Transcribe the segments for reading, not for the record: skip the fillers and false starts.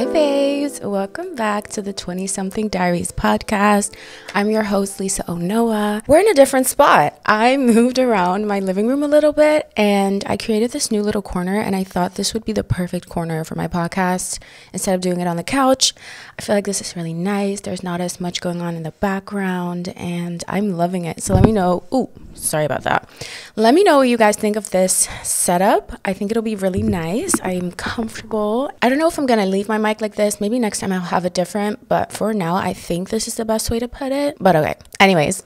Hi babes, welcome back to the 20-something diaries podcast. I'm your host, Lisa Onuoha. We're in a different spot. I moved around my living room a little bit and I created this new little corner, and I thought this would be the perfect corner for my podcast. Instead of doing it on the couch, I feel like this is really nice. There's not as much going on in the background and I'm loving it. So let me know. Sorry about that. Let me know what you guys think of this setup. I think it'll be really nice. I'm comfortable. I don't know if I'm gonna leave my mic like this. Maybe next time I'll have it different, but for now I think this is the best way to put it. But okay, anyways,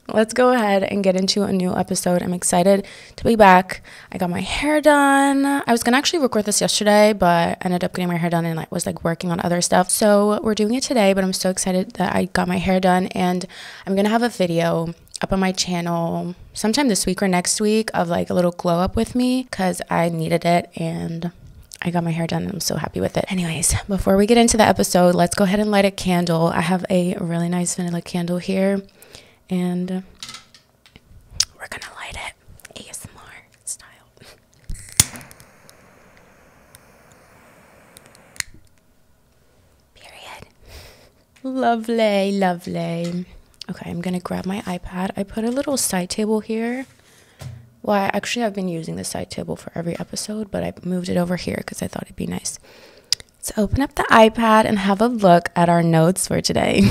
let's go ahead and get into a new episode. I'm excited to be back. I got my hair done. I was gonna actually record this yesterday, but ended up getting my hair done and I was working on other stuff. So we're doing it today, but I'm so excited that I got my hair done, and I'm gonna have a video up on my channel sometime this week or next week of a little glow up with me, because I needed it and I got my hair done and I'm so happy with it. Anyways, before we get into the episode, let's go ahead and light a candle. I have a really nice vanilla candle here and we're gonna light it ASMR style. Period. Lovely. Okay, I'm gonna grab my iPad. I put a little side table here. Well, I've been using the side table for every episode, but I moved it over here because I thought it'd be nice. Let's open up the iPad and have a look at our notes for today.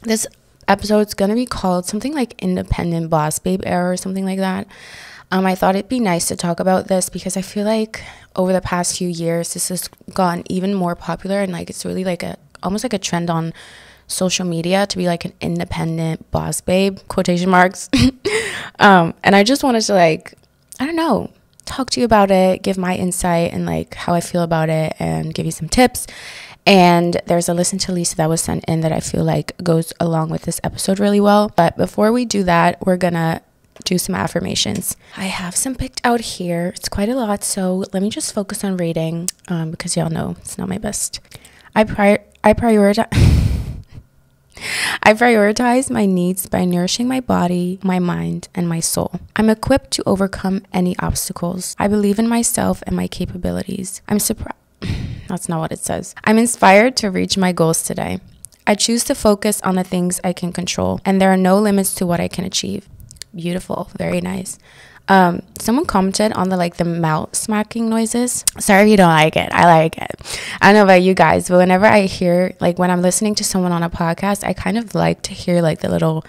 This episode's gonna be called something like Independent Boss Babe Era or something like that. I thought it'd be nice to talk about this because I feel like over the past few years, this has gotten even more popular, and it's really almost like a trend on social media to be an independent boss babe, quotation marks. And I just wanted to I don't know, talk to you about it, give my insight and how I feel about it, and give you some tips. And there's a listen to Lisa that was sent in that I feel goes along with this episode really well. But before we do that, we're gonna do some affirmations. I have some picked out here. It's quite a lot, so let me just focus on reading because y'all know it's not my best. I prioritize my needs by nourishing my body, my mind, and my soul. I'm equipped to overcome any obstacles. I believe in myself and my capabilities. That's not what it says. I'm inspired to reach my goals today. I choose to focus on the things I can control, and there are no limits to what I can achieve. Beautiful. Very nice. Someone commented on the mouth smacking noises. Sorry if you don't like it. I like it. I don't know about you guys, but whenever I hear when I'm listening to someone on a podcast, I kind of like to hear the little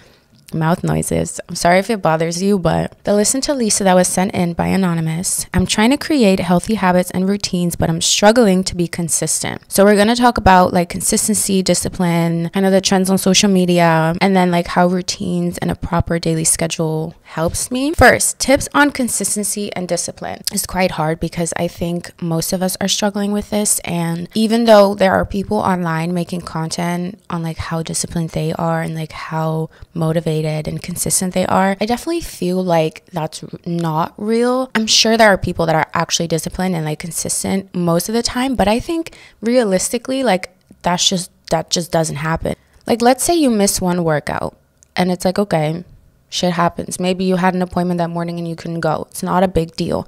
mouth noises. I'm sorry if it bothers you, but the listen to Lisa that was sent in by Anonymous. I'm trying to create healthy habits and routines, but I'm struggling to be consistent. So we're going to talk about consistency, discipline, I know the trends on social media, and then how routines and a proper daily schedule helps me. First, tips on consistency and discipline. It's quite hard because I think most of us are struggling with this, and even though there are people online making content on how disciplined they are and how motivated and consistent they are, I definitely feel that's not real. I'm sure there are people that are actually disciplined and consistent most of the time, but I think realistically that just doesn't happen. Let's say you miss one workout and it's okay, shit happens. Maybe you had an appointment that morning and you couldn't go. It's not a big deal.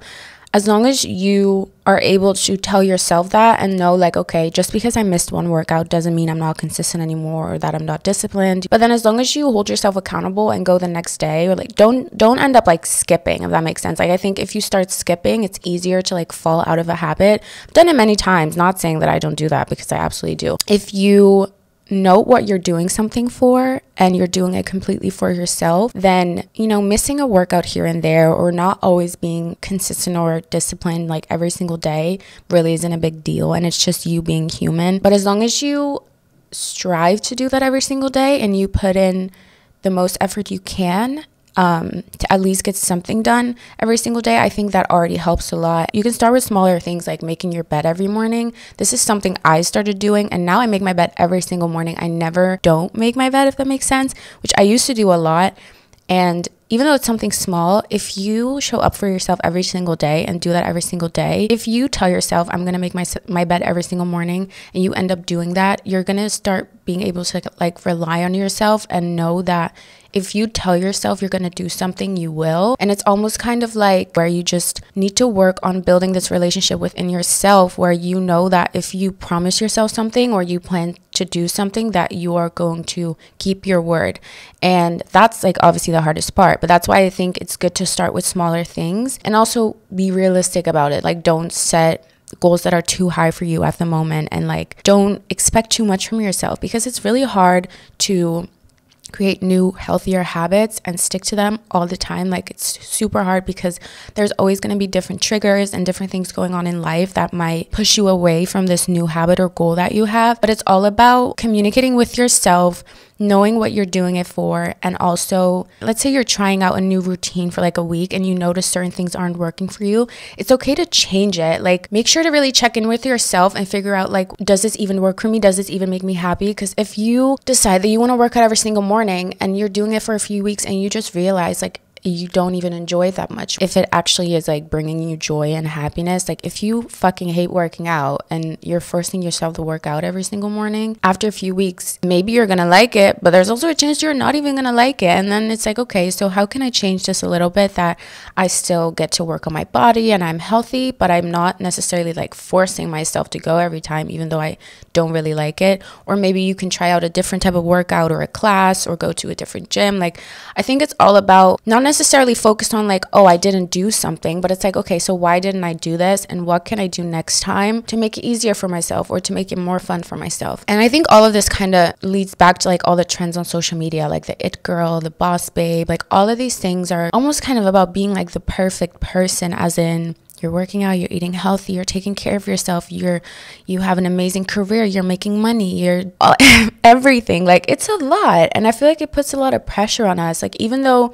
As long as you are able to tell yourself that and know okay, just because I missed one workout doesn't mean I'm not consistent anymore or that I'm not disciplined. But then as long as you hold yourself accountable and go the next day, or don't end up skipping, if that makes sense. I think if you start skipping, it's easier to fall out of a habit. I've done it many times, not saying that I don't do that, because I absolutely do. If you know what you're doing something for and you're doing it completely for yourself, then missing a workout here and there or not always being consistent or disciplined every single day really isn't a big deal, and it's just you being human. But as long as you strive to do that every single day and you put in the most effort you can to at least get something done every single day, I think that already helps a lot. You can start with smaller things like making your bed every morning. This is something I started doing, and now I make my bed every single morning. I never don't make my bed, if that makes sense, which I used to do a lot. And even though it's something small, if you show up for yourself every single day and do that every single day, if you tell yourself, I'm going to make my bed every single morning, and you end up doing that, you're going to start being able to like rely on yourself and know that if you tell yourself you're going to do something, you will. And it's almost kind of like where you just need to work on building this relationship within yourself, where you know that if you promise yourself something or you plan to do something, that you are going to keep your word. And that's like obviously the hardest part, but that's why I think it's good to start with smaller things and also be realistic about it. Like, don't set goals that are too high for you at the moment, and like don't expect too much from yourself, because it's really hard to create new healthier habits and stick to them all the time. Like, it's super hard because there's always going to be different triggers and different things going on in life that might push you away from this new habit or goal that you have. But it's all about communicating with yourself, knowing what you're doing it for, and also, let's say you're trying out a new routine for like a week and you notice certain things aren't working for you. It's okay to change it. Like, make sure to really check in with yourself and figure out, like, does this even work for me? Does this even make me happy? Because if you decide that you want to work out every single morning and you're doing it for a few weeks and you just realize like you don't even enjoy it that much, if it actually is like bringing you joy and happiness, like if you fucking hate working out and you're forcing yourself to work out every single morning, after a few weeks maybe you're gonna like it, but there's also a chance you're not even gonna like it. And then it's like, okay, so how can I change this a little bit that I still get to work on my body and I'm healthy, but I'm not necessarily like forcing myself to go every time even though I don't really like it? Or maybe you can try out a different type of workout or a class or go to a different gym. Like, I think it's all about not necessarily focused on like, oh, I didn't do something, but it's like, okay, so why didn't I do this, and what can I do next time to make it easier for myself or to make it more fun for myself? And I think all of this kind of leads back to like all the trends on social media, like the it girl, the boss babe, like all of these things are almost kind of about being like the perfect person, as in you're working out, you're eating healthy, you're taking care of yourself, you have an amazing career, you're making money, you're everything. Like, it's a lot, and I feel like it puts a lot of pressure on us. Like, even though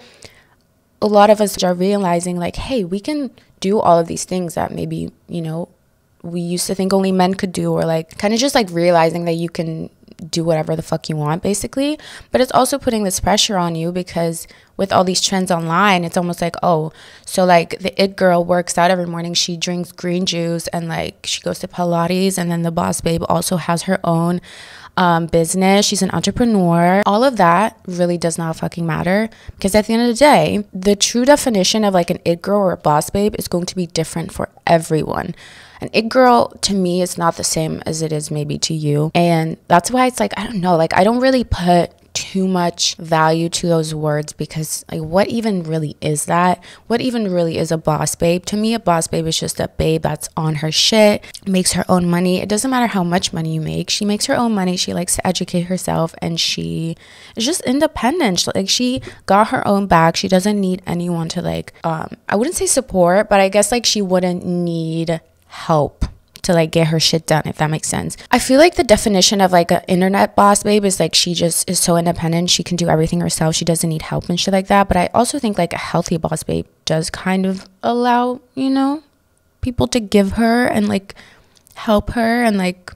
a lot of us are realizing like, hey, we can do all of these things that maybe, you know, we used to think only men could do, or like kind of just like realizing that you can do whatever the fuck you want basically. But it's also putting this pressure on you because with all these trends online, it's almost like, oh, so like the it girl works out every morning, she drinks green juice and like she goes to Pilates, and then the boss babe also has her own business, she's an entrepreneur. All of that really does not fucking matter, because at the end of the day, the true definition of like an it girl or a boss babe is going to be different for everyone. An it girl to me is not the same as it is maybe to you, and that's why it's like, I don't know, like I don't really put too much value to those words, because like, what even really is that? What even really is a boss babe? To me, a boss babe is just a babe that's on her shit, makes her own money. It doesn't matter how much money you make, she makes her own money, she likes to educate herself, and she is just independent. Like, she got her own back, she doesn't need anyone to like I wouldn't say support, but I guess like she wouldn't need help to like get her shit done, if that makes sense. I feel like the definition of like an internet boss babe is like she just is so independent, she can do everything herself, she doesn't need help and shit like that. But I also think like a healthy boss babe does kind of allow, you know, people to give her and like help her, and like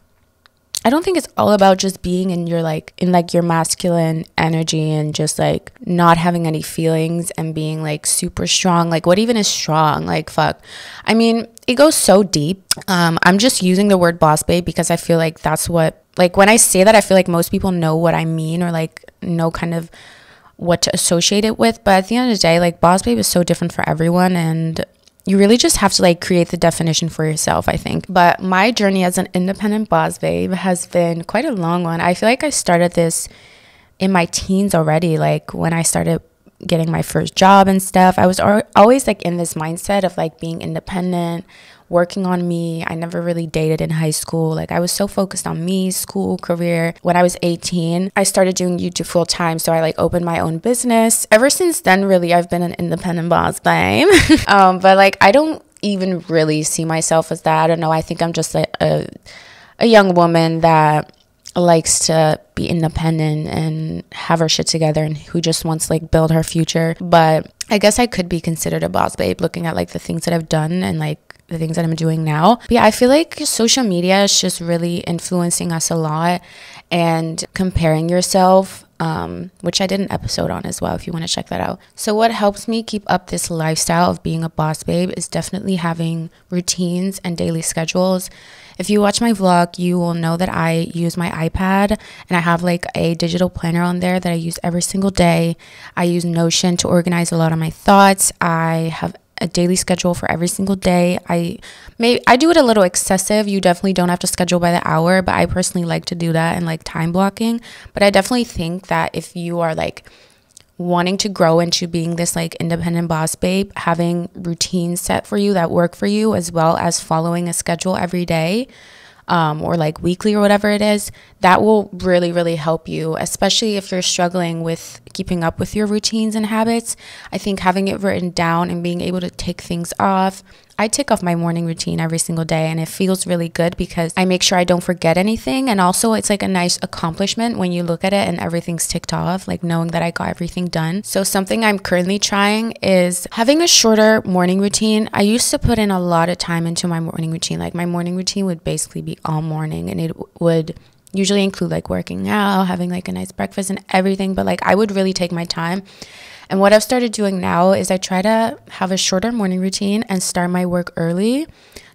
I don't think it's all about just being in your like your masculine energy and just like not having any feelings and being like super strong. Like, what even is strong? Like, fuck. I mean, it goes so deep. I'm just using the word boss babe because I feel like that's what, like, when I say that, I feel like most people know what I mean, or like know kind of what to associate it with. But at the end of the day, like, boss babe is so different for everyone, and you really just have to like create the definition for yourself, I think. But my journey as an independent boss babe has been quite a long one. I feel like I started this in my teens already. Like, when I started getting my first job and stuff, I was always like in this mindset of like being independent, working on me. I never really dated in high school. Like, I was so focused on me, school, career. When I was 18, I started doing YouTube full time. So I like opened my own business. Ever since then, really, I've been an independent boss babe. But like, I don't even really see myself as that. I don't know. I think I'm just a young woman that likes to be independent and have her shit together, and who just wants to like build her future. But I guess I could be considered a boss babe looking at like the things that I've done and like the things that I'm doing now. But yeah, I feel like social media is just really influencing us a lot, and comparing yourself which I did an episode on as well if you want to check that out. So what helps me keep up this lifestyle of being a boss babe is definitely having routines and daily schedules. If you watch my vlog, you will know that I use my iPad and I have like a digital planner on there that I use every single day. I use Notion to organize a lot of my thoughts. I have a daily schedule for every single day. I do it a little excessive. You definitely don't have to schedule by the hour, but I personally like to do that and like time blocking. But I definitely think that if you are like wanting to grow into being this like independent boss babe, having routines set for you that work for you, as well as following a schedule every day, or like weekly or whatever it is, that will really, really help you, especially if you're struggling with keeping up with your routines and habits. I think having it written down and being able to take things off. I tick off my morning routine every single day, and it feels really good because I make sure I don't forget anything. And also it's like a nice accomplishment when you look at it and everything's ticked off, like knowing that I got everything done. So something I'm currently trying is having a shorter morning routine. I used to put in a lot of time into my morning routine. Like my morning routine would basically be all morning, and it would usually include like working out, having like a nice breakfast and everything. But like I would really take my time. And what I've started doing now is I try to have a shorter morning routine and start my work early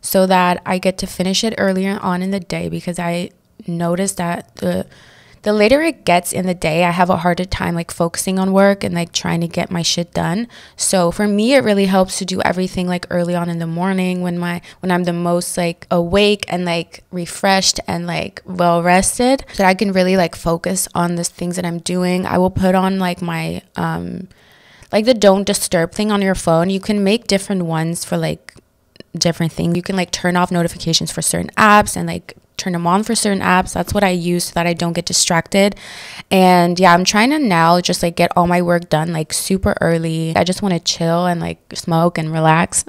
so that I get to finish it earlier on in the day, because I noticed that the later it gets in the day, I have a harder time like focusing on work and like trying to get my shit done. So for me, it really helps to do everything like early on in the morning when I'm the most like awake and like refreshed and like well rested, so that I can really like focus on the things that I'm doing. I will put on like my like the don't disturb thing on your phone. You can make different ones for like different things. You can like turn off notifications for certain apps and like turn them on for certain apps. That's what I use so that I don't get distracted. And yeah, I'm trying to now just like get all my work done like super early. I just want to chill and like smoke and relax.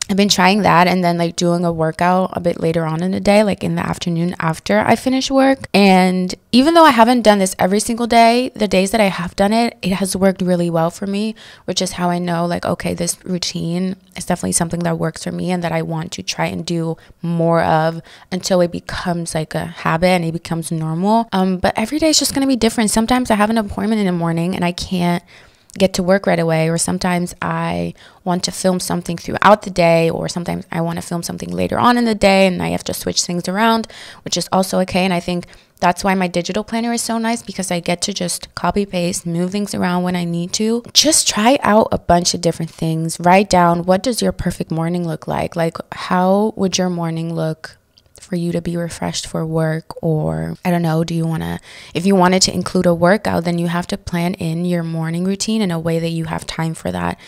I've been trying that, and then like doing a workout a bit later on in the day, like in the afternoon after I finish work. And even though I haven't done this every single day, the days that I have done it, it has worked really well for me, which is how I know like, okay, this routine is definitely something that works for me and that I want to try and do more of until it becomes like a habit and it becomes normal. But every day is just going to be different. Sometimes I have an appointment in the morning and I can't get to work right away, or sometimes I want to film something throughout the day, or sometimes I want to film something later on in the day and I have to switch things around, which is also okay. And I think that's why my digital planner is so nice, because I get to just copy paste, move things around when I need to. Just try out a bunch of different things. Write down, what does your perfect morning look like? Like, how would your morning look for you to be refreshed for work? Or I don't know, if you wanted to include a workout, then you have to plan in your morning routine in a way that you have time for that,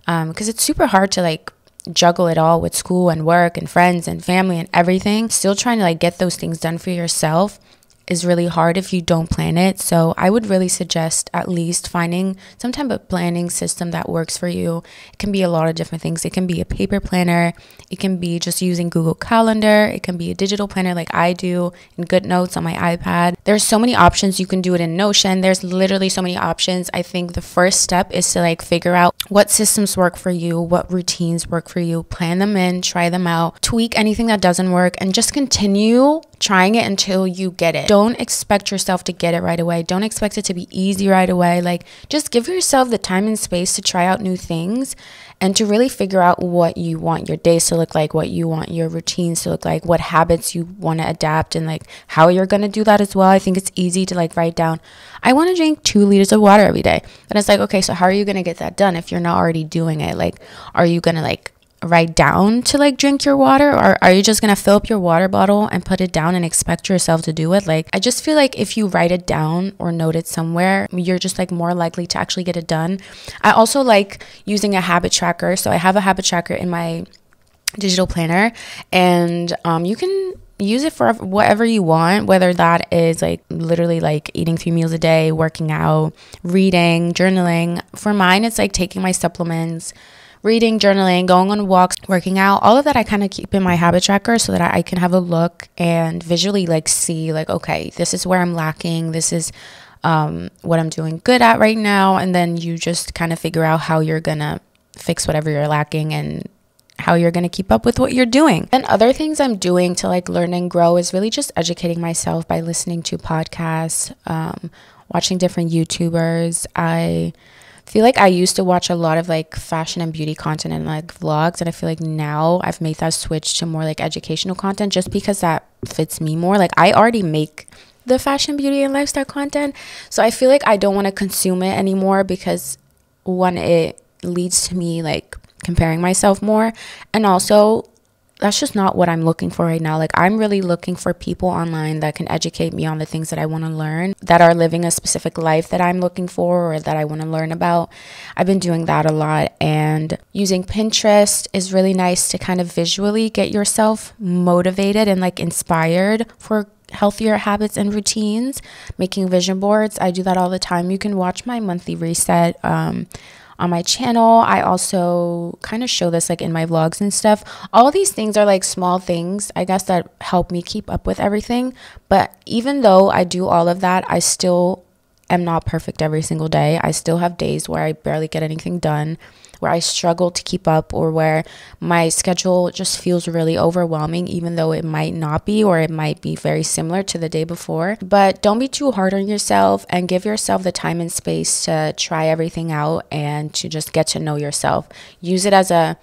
because it's super hard to like juggle it all with school and work and friends and family and everything. Still trying to like get those things done for yourself is really hard if you don't plan it. So I would really suggest at least finding some type of planning system that works for you. It can be a lot of different things. It can be a paper planner. It can be just using Google Calendar. It can be a digital planner like I do in GoodNotes on my iPad. There's so many options. You can do it in Notion. There's literally so many options. I think the first step is to like figure out what systems work for you, what routines work for you, plan them in, try them out, tweak anything that doesn't work, and just continue trying it until you get it. Don't expect yourself to get it right away. Don't expect it to be easy right away. Like, just give yourself the time and space to try out new things and to really figure out what you want your days to look like, what you want your routines to look like, what habits you want to adapt, and like how you're going to do that as well. I think it's easy to like write down, I want to drink 2 liters of water every day. But it's like, okay, so how are you going to get that done if you're not already doing it? Like, are you going to like write down to like drink your water, or are you just gonna fill up your water bottle and put it down and expect yourself to do it? Like, I just feel like if you write it down or note it somewhere, you're just like more likely to actually get it done. I also like using a habit tracker. So I have a habit tracker in my digital planner, and you can use it for whatever you want, whether that is like literally like eating 3 meals a day, working out, reading, journaling. For mine, it's like taking my supplements, reading, journaling, going on walks, working out. All of that I kind of keep in my habit tracker so that I can have a look and visually like see like, okay, this is where I'm lacking. This is what I'm doing good at right now. And then you just kind of figure out how you're gonna fix whatever you're lacking and how you're going to keep up with what you're doing. And other things I'm doing to like learn and grow is really just educating myself by listening to podcasts, watching different YouTubers. I feel like I used to watch a lot of like fashion and beauty content and like vlogs, and I feel like now I've made that switch to more like educational content just because that fits me more. Like I already make the fashion, beauty, and lifestyle content, so I feel like I don't want to consume it anymore because one, it leads to me like comparing myself more, and also that's just not what I'm looking for right now. Like I'm really looking for people online that can educate me on the things that I want to learn, that are living a specific life that I'm looking for or that I want to learn about. I've been doing that a lot, and using Pinterest is really nice to kind of visually get yourself motivated and like inspired for healthier habits and routines. Making vision boards, I do that all the time. You can watch my monthly reset on my channel. I also kind of show this like in my vlogs and stuff. All these things are like small things, I guess, that help me keep up with everything. But even though I do all of that, I still am not perfect every single day. I still have days where I barely get anything done, where I struggle to keep up, or where my schedule just feels really overwhelming, even though it might not be, or it might be very similar to the day before. But don't be too hard on yourself, and give yourself the time and space to try everything out and to just get to know yourself. Use it as a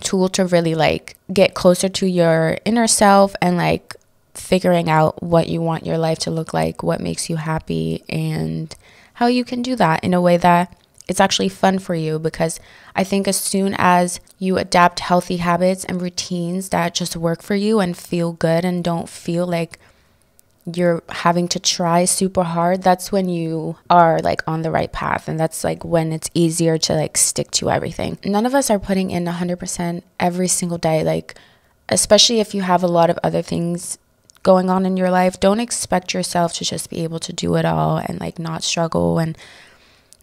tool to really like get closer to your inner self and like figuring out what you want your life to look like, what makes you happy, and how you can do that in a way that it's actually fun for you. Because I think as soon as you adapt healthy habits and routines that just work for you and feel good and don't feel like you're having to try super hard, that's when you are like on the right path, and that's like when it's easier to like stick to everything. None of us are putting in 100% every single day, like especially if you have a lot of other things going on in your life. Don't expect yourself to just be able to do it all and like not struggle and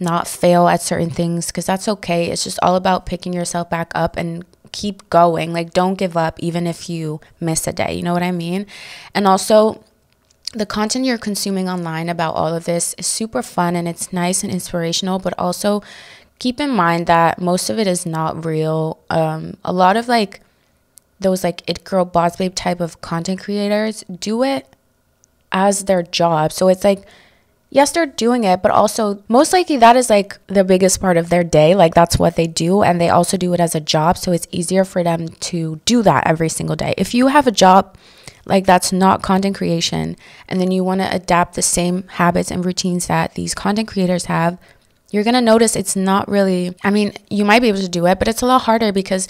not fail at certain things, because that's okay. It's just all about picking yourself back up and keep going. Like don't give up even if you miss a day, you know what I mean? And also, the content you're consuming online about all of this is super fun and it's nice and inspirational, but also keep in mind that most of it is not real. A lot of like those like it girl boss babe type of content creators do it as their job. So it's like, yes, they're doing it, but also most likely that is like the biggest part of their day. Like that's what they do, and they also do it as a job. So it's easier for them to do that every single day. If you have a job like that's not content creation, and then you want to adapt the same habits and routines that these content creators have, you're going to notice it's not really, I mean, you might be able to do it, but it's a lot harder because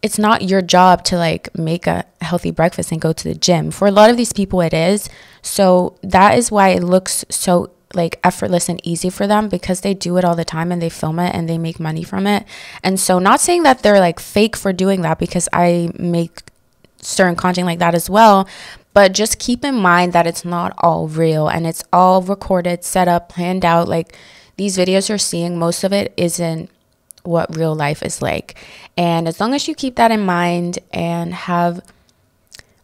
it's not your job to like make a healthy breakfast and go to the gym. For a lot of these people it is. So that is why it looks so like effortless and easy for them, because they do it all the time and they film it and they make money from it. And so not saying that they're like fake for doing that, because I make certain content like that as well, but just keep in mind that it's not all real and it's all recorded, set up, planned out. Like these videos you're seeing, most of it isn't what real life is like. And as long as you keep that in mind and have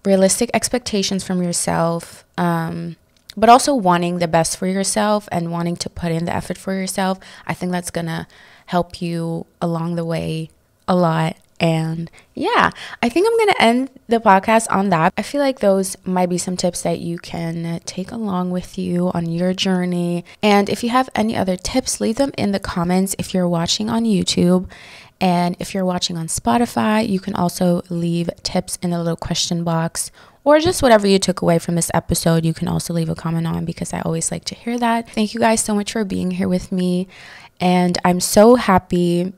realistic expectations from yourself, but also wanting the best for yourself and wanting to put in the effort for yourself, I think that's gonna help you along the way a lot. And yeah, I think I'm going to end the podcast on that. I feel like those might be some tips that you can take along with you on your journey. And if you have any other tips, leave them in the comments if you're watching on YouTube. And if you're watching on Spotify, you can also leave tips in the little question box, or just whatever you took away from this episode, you can also leave a comment on, because I always like to hear that. Thank you guys so much for being here with me. And I'm so happy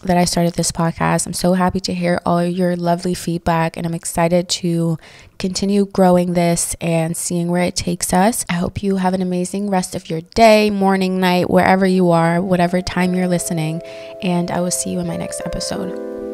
that I started this podcast. I'm so happy to hear all your lovely feedback, and I'm excited to continue growing this and seeing where it takes us. I hope you have an amazing rest of your day, morning, night, wherever you are, whatever time you're listening, and I will see you in my next episode.